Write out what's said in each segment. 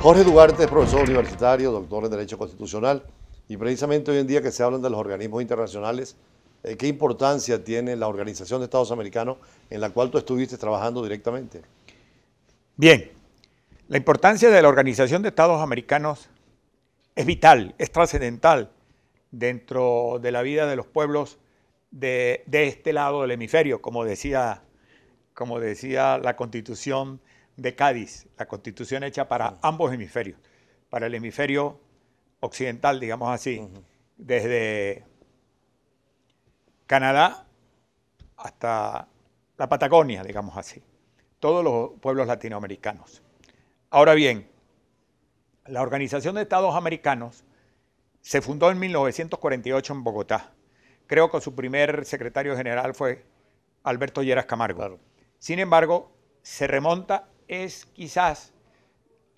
Jorge Duarte es profesor universitario, doctor en Derecho Constitucional, y precisamente hoy en día que se hablan de los organismos internacionales, ¿qué importancia tiene la Organización de Estados Americanos en la cual tú estuviste trabajando directamente? Bien, la importancia de la Organización de Estados Americanos es vital, es trascendental dentro de la vida de los pueblos de este lado del hemisferio, como decía la Constitución de Cádiz, la Constitución hecha para ambos hemisferios, para el hemisferio occidental, digamos así, desde Canadá hasta la Patagonia, digamos así, todos los pueblos latinoamericanos. Ahora bien, la Organización de Estados Americanos se fundó en 1948 en Bogotá. Creo que su primer secretario general fue Alberto Lleras Camargo. Claro. Sin embargo, se remonta,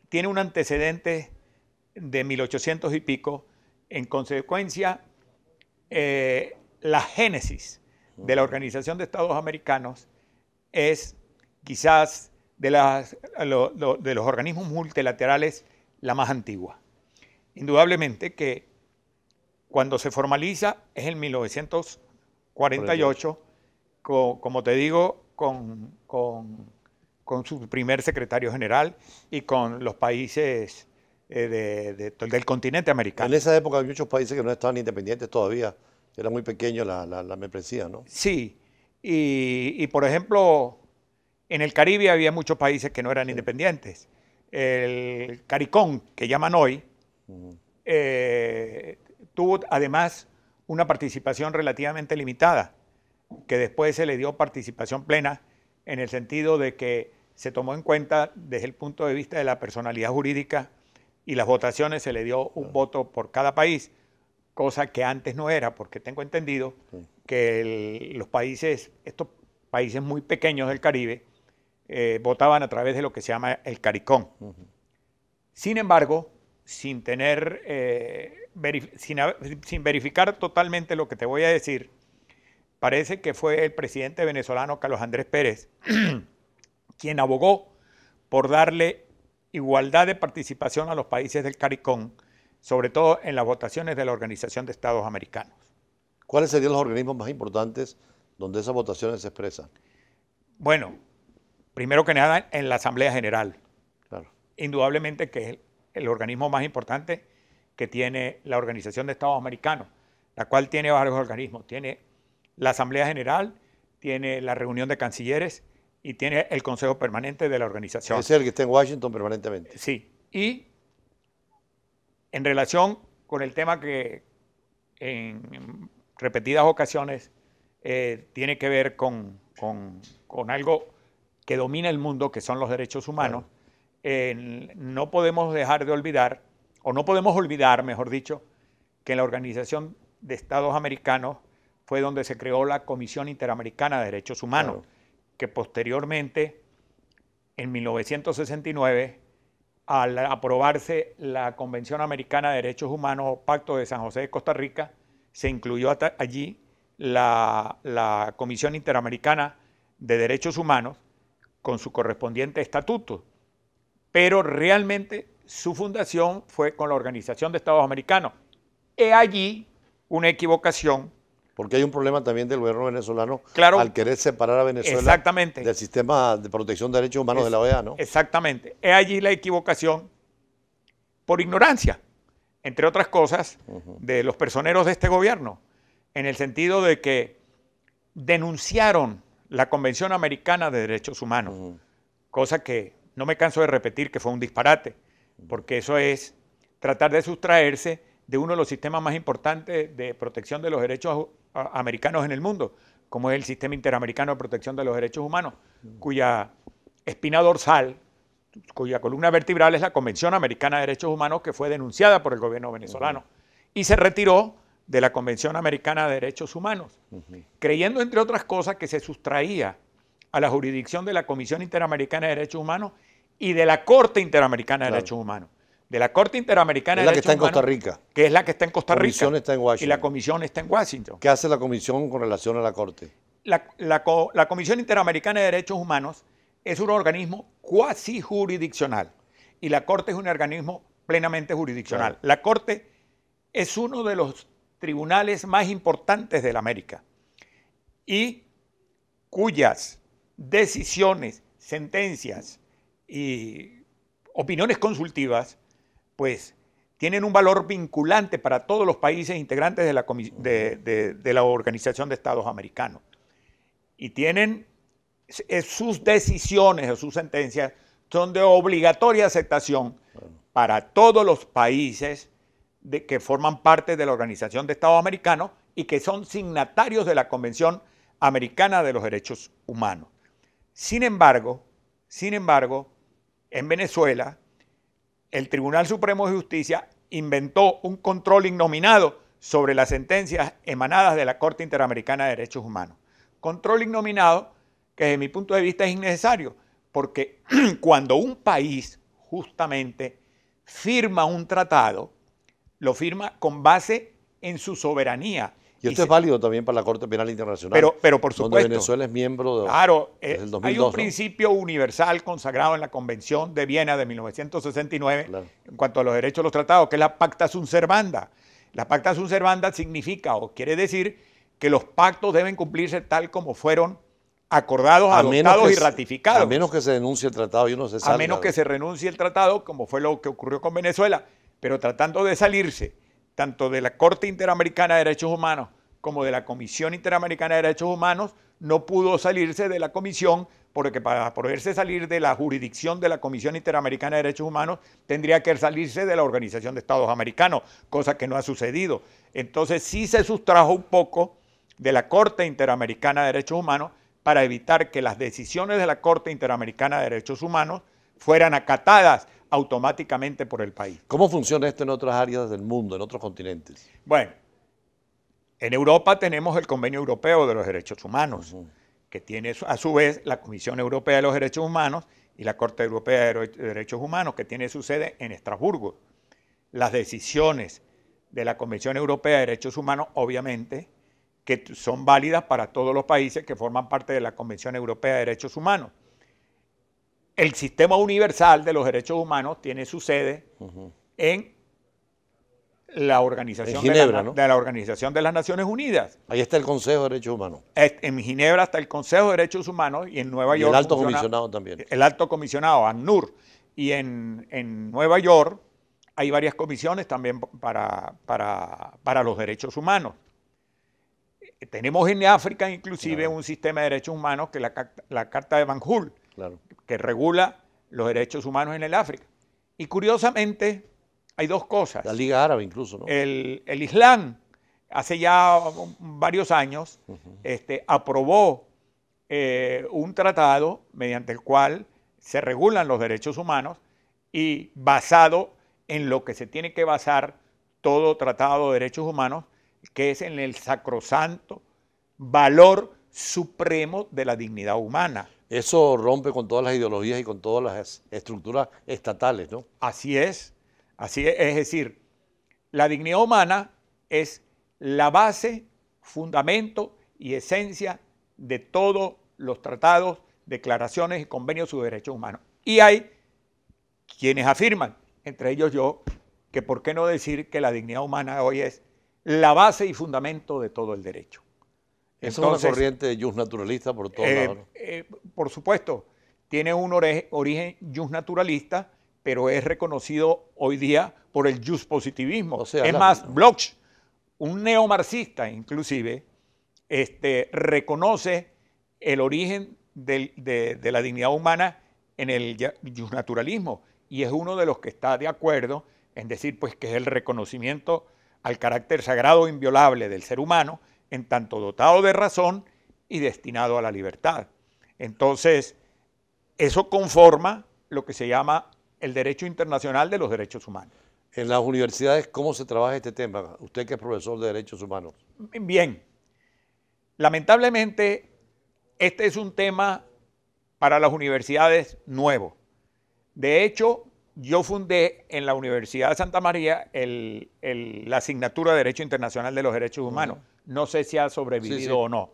tiene un antecedente de 1800 y pico. En consecuencia, la génesis de la Organización de Estados Americanos es quizás de los organismos multilaterales la más antigua. Indudablemente que cuando se formaliza es en 1948, como te digo, con su primer secretario general y con los países del continente americano. En esa época había muchos países que no estaban independientes todavía, era muy pequeño la membresía, ¿no? Sí, y por ejemplo, en el Caribe había muchos países que no eran independientes. El CARICOM, que llaman hoy, tuvo además una participación relativamente limitada, que después se le dio participación plena en el sentido de que se tomó en cuenta desde el punto de vista de la personalidad jurídica y las votaciones se le dio un voto por cada país, cosa que antes no era, porque tengo entendido que estos países muy pequeños del Caribe, votaban a través de lo que se llama el CARICOM. Sin embargo, sin verificar totalmente lo que te voy a decir, parece que fue el presidente venezolano Carlos Andrés Pérez quien abogó por darle igualdad de participación a los países del CARICOM, sobre todo en las votaciones de la Organización de Estados Americanos. ¿Cuáles serían los organismos más importantes donde esas votaciones se expresan? Bueno, primero que nada en la Asamblea General. Claro. Indudablemente que es el organismo más importante que tiene la Organización de Estados Americanos, la cual tiene varios organismos. Tiene la Asamblea General, tiene la reunión de cancilleres y tiene el Consejo Permanente de la organización. Es el que está en Washington permanentemente. Sí, y en relación con el tema que en repetidas ocasiones tiene que ver con algo que domina el mundo, que son los derechos humanos, no podemos dejar de olvidar, o no podemos olvidar, mejor dicho, que en la Organización de Estados Americanos fue donde se creó la Comisión Interamericana de Derechos Humanos, que posteriormente, en 1969, al aprobarse la Convención Americana de Derechos Humanos o Pacto de San José de Costa Rica, se incluyó allí la Comisión Interamericana de Derechos Humanos con su correspondiente estatuto. Pero realmente su fundación fue con la Organización de Estados Americanos. He allí una equivocación. Porque hay un problema también del gobierno venezolano, claro, al querer separar a Venezuela del sistema de protección de derechos humanos de la OEA, ¿no? Exactamente. Es allí la equivocación por ignorancia, entre otras cosas, de los personeros de este gobierno, en el sentido de que denunciaron la Convención Americana de Derechos Humanos, cosa que no me canso de repetir que fue un disparate, porque eso es tratar de sustraerse de uno de los sistemas más importantes de protección de los derechos americanos en el mundo, como es el Sistema Interamericano de Protección de los Derechos Humanos, cuya espina dorsal, cuya columna vertebral es la Convención Americana de Derechos Humanos, que fue denunciada por el gobierno venezolano y se retiró de la Convención Americana de Derechos Humanos, creyendo, entre otras cosas, que se sustraía a la jurisdicción de la Comisión Interamericana de Derechos Humanos y de la Corte Interamericana de Derechos Humanos. de la Corte Interamericana Es de la que Derechos está en Costa Humanos, Rica. que es la que está en Costa La Rica. comisión está en Washington. Y la comisión está en Washington. ¿Qué hace la comisión con relación a la Corte? La Comisión Interamericana de Derechos Humanos es un organismo cuasi jurisdiccional y la Corte es un organismo plenamente jurisdiccional. Claro. La Corte es uno de los tribunales más importantes de la América y cuyas decisiones, sentencias y opiniones consultivas, pues tienen un valor vinculante para todos los países integrantes de la Organización de Estados Americanos. Y tienen sus decisiones o sus sentencias son de obligatoria aceptación para todos los países que forman parte de la Organización de Estados Americanos y que son signatarios de la Convención Americana de los Derechos Humanos. Sin embargo, en Venezuela, el Tribunal Supremo de Justicia inventó un control innominado sobre las sentencias emanadas de la Corte Interamericana de Derechos Humanos. Control innominado que desde mi punto de vista es innecesario, porque cuando un país justamente firma un tratado, lo firma con base en su soberanía. Y esto es válido también para la Corte Penal Internacional. Pero por supuesto. Donde Venezuela es miembro de, claro, desde el 2002, hay un ¿no? principio universal consagrado en la Convención de Viena de 1969 Claro. en cuanto a los derechos de los tratados, que es la Pacta Sunt Servanda. La Pacta Sunt Servanda significa o quiere decir que los pactos deben cumplirse tal como fueron acordados, adoptados y ratificados. A menos que se denuncie el tratado y uno se salga. A menos que se renuncie el tratado, como fue lo que ocurrió con Venezuela, pero tratando de salirse tanto de la Corte Interamericana de Derechos Humanos como de la Comisión Interamericana de Derechos Humanos, no pudo salirse de la comisión, porque para poderse salir de la jurisdicción de la Comisión Interamericana de Derechos Humanos tendría que salirse de la Organización de Estados Americanos, cosa que no ha sucedido. Entonces sí se sustrajo un poco de la Corte Interamericana de Derechos Humanos para evitar que las decisiones de la Corte Interamericana de Derechos Humanos fueran acatadas automáticamente por el país. ¿Cómo funciona esto en otras áreas del mundo, en otros continentes? Bueno, en Europa tenemos el Convenio Europeo de los Derechos Humanos, que tiene a su vez la Comisión Europea de los Derechos Humanos y la Corte Europea de Derechos Humanos, que tiene su sede en Estrasburgo. Las decisiones de la Convención Europea de Derechos Humanos, obviamente, que son válidas para todos los países que forman parte de la Convención Europea de Derechos Humanos. El Sistema Universal de los Derechos Humanos tiene su sede en la Organización, Ginebra, ¿no? de la Organización de las Naciones Unidas. Ahí está el Consejo de Derechos Humanos. En Ginebra está el Consejo de Derechos Humanos y en Nueva York. Y el Alto Comisionado también. El Alto Comisionado, ACNUR. Y en Nueva York hay varias comisiones también para los derechos humanos. Tenemos en África inclusive un sistema de derechos humanos que es la Carta de Banjul, que regula los derechos humanos en el África. Y curiosamente hay dos cosas. La Liga Árabe incluso, ¿no? El Islam hace ya varios años aprobó un tratado mediante el cual se regulan los derechos humanos y basado en lo que se tiene que basar todo tratado de derechos humanos, que es en el sacrosanto valor supremo de la dignidad humana. Eso rompe con todas las ideologías y con todas las estructuras estatales, ¿no? Así es, es decir, la dignidad humana es la base, fundamento y esencia de todos los tratados, declaraciones y convenios sobre derechos humanos. Y hay quienes afirman, entre ellos yo, que por qué no decir que la dignidad humana hoy es la base y fundamento de todo el derecho. Esa es una corriente de justnaturalista por todos lados. Por supuesto, tiene un origen justnaturalista, pero es reconocido hoy día por el justpositivismo. O sea, es más, Bloch, un neomarxista inclusive, reconoce el origen de la dignidad humana en el justnaturalismo y es uno de los que está de acuerdo en decir pues, que es el reconocimiento al carácter sagrado e inviolable del ser humano, en tanto dotado de razón y destinado a la libertad. Entonces, eso conforma lo que se llama el derecho internacional de los derechos humanos. En las universidades, ¿cómo se trabaja este tema? Usted que es profesor de derechos humanos. Bien, lamentablemente este es un tema para las universidades nuevo. De hecho, yo fundé en la Universidad de Santa María la asignatura de Derecho Internacional de los Derechos Humanos. No sé si ha sobrevivido o no,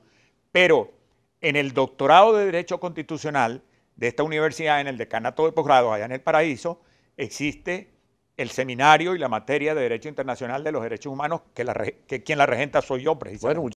pero en el doctorado de Derecho Constitucional de esta universidad, en el decanato de posgrado, allá en El Paraíso, existe el seminario y la materia de Derecho Internacional de los Derechos Humanos, que quien la regenta soy yo precisamente. Bueno,